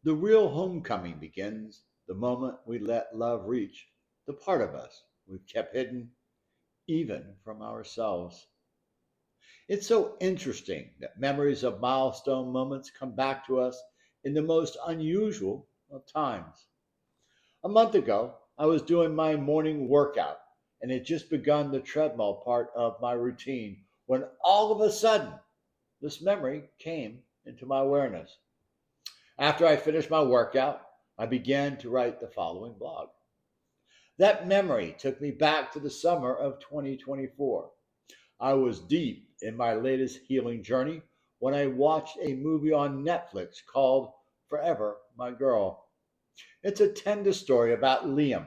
The real homecoming begins the moment we let love reach the part of us we've kept hidden even from ourselves. It's so interesting that memories of milestone moments come back to us in the most unusual of times. A month ago, I was doing my morning workout and had just begun the treadmill part of my routine when all of a sudden this memory came into my awareness. After I finished my workout, I began to write the following blog. That memory took me back to the summer of 2024. I was deep in my latest healing journey when I watched a movie on Netflix called Forever My Girl. It's a tender story about Liam,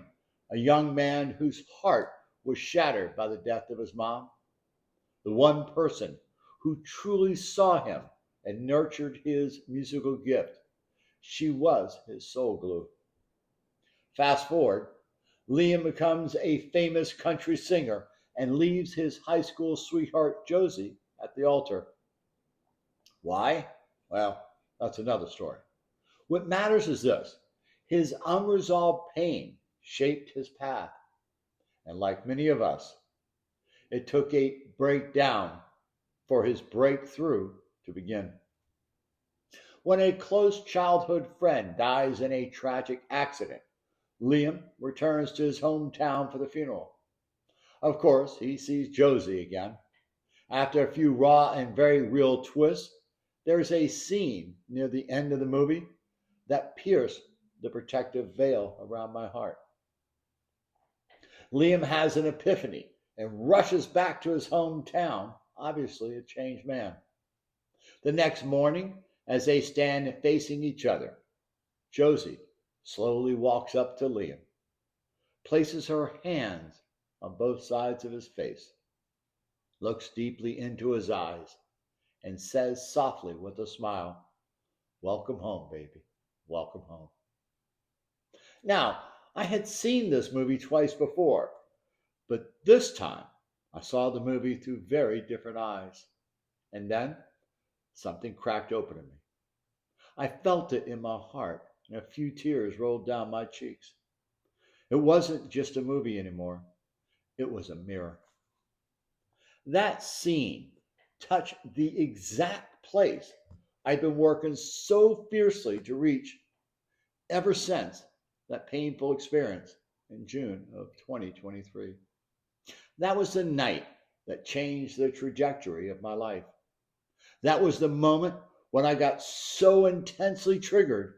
a young man whose heart was shattered by the death of his mom, the one person who truly saw him and nurtured his musical gift. She was his soul glue. Fast forward, Liam becomes a famous country singer and leaves his high school sweetheart Josie at the altar. Why? Well, that's another story. What matters is this: his unresolved pain shaped his path, and like many of us, it took a breakdown for his breakthrough to begin. When a close childhood friend dies in a tragic accident, Liam returns to his hometown for the funeral. Of course, he sees Josie again. After a few raw and very real twists, there is a scene near the end of the movie that pierced the protective veil around my heart. Liam has an epiphany and rushes back to his hometown, obviously a changed man. The next morning, as they stand facing each other, Josie slowly walks up to Liam, places her hands on both sides of his face, looks deeply into his eyes, and says softly with a smile, "Welcome home, baby. Welcome home." Now, I had seen this movie twice before, but this time I saw the movie through very different eyes. And then something cracked open in me. I felt it in my heart, and a few tears rolled down my cheeks. It wasn't just a movie anymore, it was a mirror. That scene touched the exact place I'd been working so fiercely to reach ever since that painful experience in June of 2023. That was the night that changed the trajectory of my life. That was the moment when I got so intensely triggered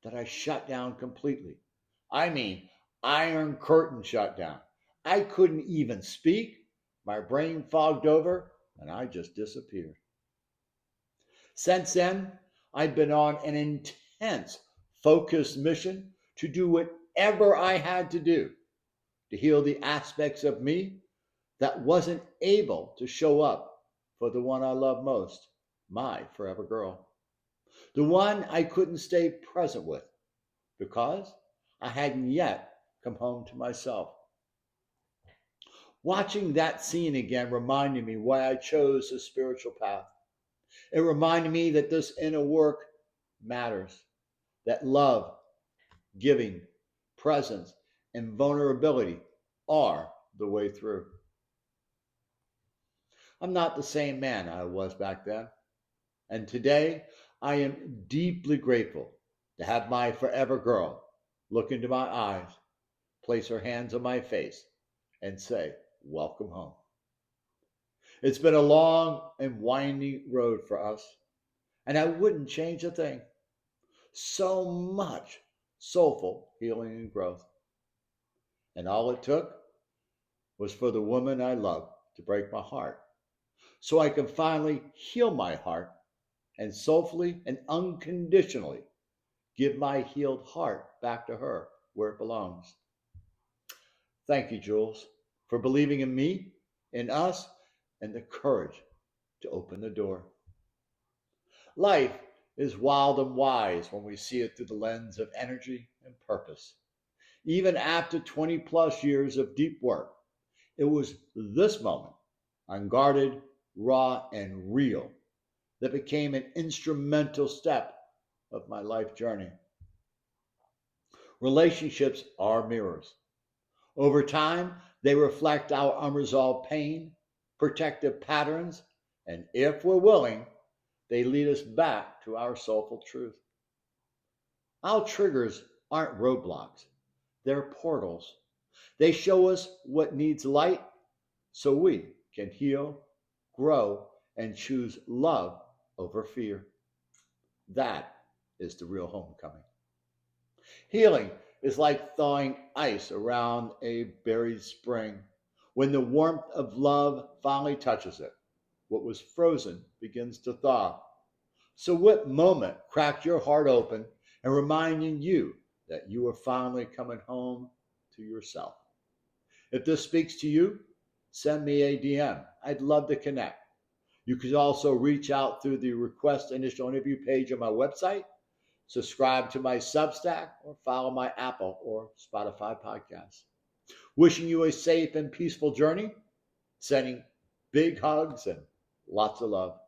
that I shut down completely. I mean, iron curtain shut down. I couldn't even speak. My brain fogged over and I just disappeared. Since then, I've been on an intense, focused mission to do whatever I had to do to heal the aspects of me that wasn't able to show up for the one I love most, my forever girl. The one I couldn't stay present with because I hadn't yet come home to myself. Watching that scene again reminded me why I chose the spiritual path. It reminded me that this inner work matters, that love, giving, presence, and vulnerability are the way through. I'm not the same man I was back then. And today, I am deeply grateful to have my forever girl look into my eyes, place her hands on my face, and say, "Welcome home." It's been a long and winding road for us, and I wouldn't change a thing. So much soulful healing and growth. And all it took was for the woman I love to break my heart so I can finally heal my heart and soulfully and unconditionally give my healed heart back to her where it belongs. Thank you, Jules, for believing in me, in us, and the courage to open the door. Life is wild and wise when we see it through the lens of energy and purpose. Even after 20 plus years of deep work, it was this moment, unguarded, raw, and real, that became an instrumental step of my life journey. Relationships are mirrors. Over time, they reflect our unresolved pain, protective patterns, and if we're willing, they lead us back to our soulful truth. Our triggers aren't roadblocks, they're portals. They show us what needs light so we can heal, grow, and choose love over fear. That is the real homecoming. Healing is like thawing ice around a buried spring. When the warmth of love finally touches it, what was frozen begins to thaw. So, what moment cracked your heart open and reminding you that you are finally coming home to yourself? If this speaks to you, send me a DM. I'd love to connect. You could also reach out through the request initial interview page on my website, subscribe to my Substack, or follow my Apple or Spotify podcasts. Wishing you a safe and peaceful journey, sending big hugs and lots of love.